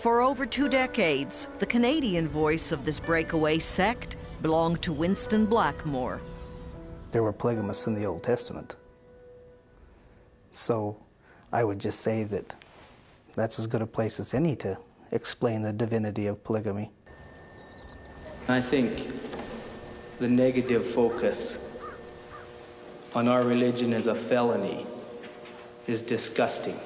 For over 2 decades, the Canadian voice of this breakaway sect belonged to Winston Blackmore. There were polygamists in the Old Testament. So I would just say that that's as good a place as any to explain the divinity of polygamy. I think the negative focus on our religion as a felony is disgusting.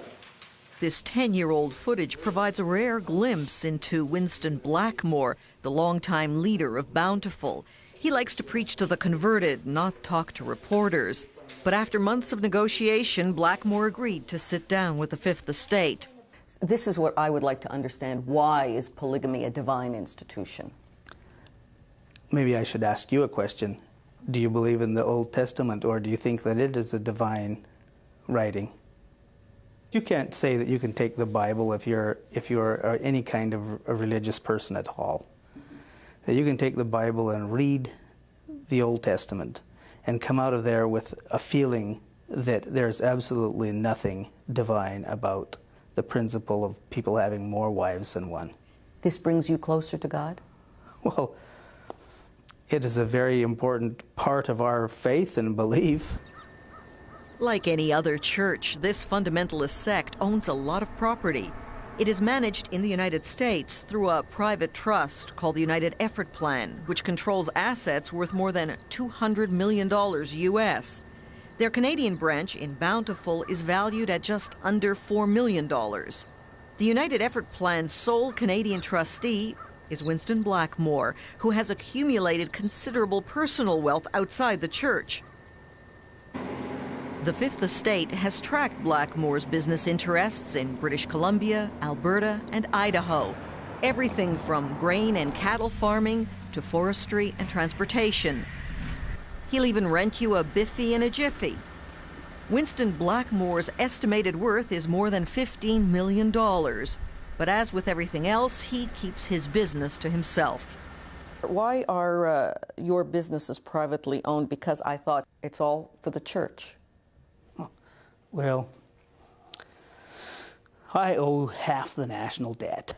This 10-year-old footage provides a rare glimpse into Winston Blackmore, the longtime leader of Bountiful. He likes to preach to the converted, not talk to reporters. But after months of negotiation, Blackmore agreed to sit down with the Fifth Estate. This is what I would like to understand. Why is polygamy a divine institution? Maybe I should ask you a question. Do you believe in the Old Testament, or do you think that it is a divine writing? You can't say that you can take the Bible if you're any kind of a religious person at all. That you can take the Bible and read the Old Testament and come out of there with a feeling that there's absolutely nothing divine about the principle of people having more wives than one. This brings you closer to God? Well, it is a very important part of our faith and belief. Like any other church, this fundamentalist sect owns a lot of property. It is managed in the United States through a private trust called the United Effort Plan, which controls assets worth more than $200 million US. Their Canadian branch in Bountiful is valued at just under $4 million. The United Effort Plan's sole Canadian trustee is Winston Blackmore, who has accumulated considerable personal wealth outside the church. The Fifth Estate has tracked Blackmore's business interests in British Columbia, Alberta, and Idaho. Everything from grain and cattle farming to forestry and transportation. He'll even rent you a biffy and a jiffy. Winston Blackmore's estimated worth is more than $15 million. But as with everything else, he keeps his business to himself. Why are your businesses privately owned? Because I thought it's all for the church. Well, I owe half the national debt.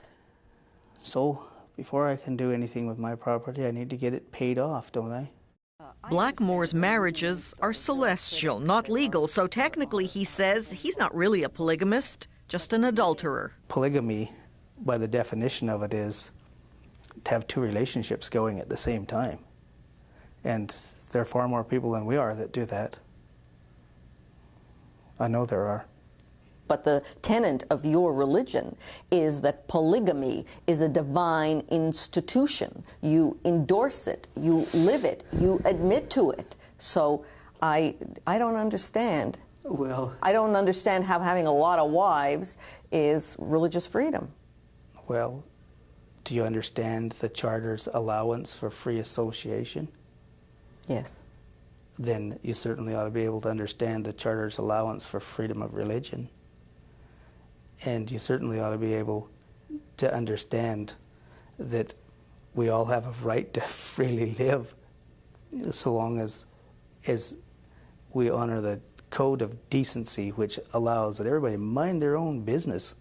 So before I can do anything with my property, I need to get it paid off, don't I? Blackmore's marriages are celestial, not legal, so technically he says he's not really a polygamist, just an adulterer. Polygamy, by the definition of it, is to have 2 relationships going at the same time. And there are far more people than we are that do that. I know there are. But the tenet of your religion is that polygamy is a divine institution. You endorse it, you live it, you admit to it. So I don't understand. Well, I don't understand how having a lot of wives is religious freedom. Well, do you understand the Charter's allowance for free association? Yes. Then you certainly ought to be able to understand the Charter's allowance for freedom of religion. And you certainly ought to be able to understand that we all have a right to freely live, so long as we honor the code of decency, which allows that everybody mind their own business.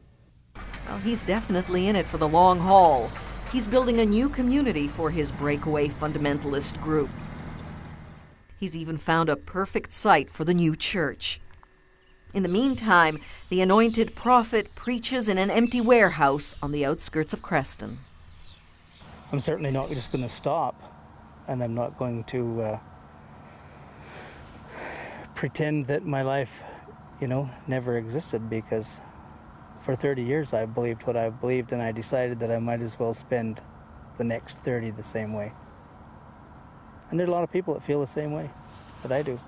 Well, he's definitely in it for the long haul. He's building a new community for his breakaway fundamentalist group. He's even found a perfect site for the new church. In the meantime, the anointed prophet preaches in an empty warehouse on the outskirts of Creston. I'm certainly not just going to stop, and I'm not going to pretend that my life, never existed, because for 30 years I believed what I believed, and I decided that I might as well spend the next 30 the same way. And there are a lot of people that feel the same way that I do.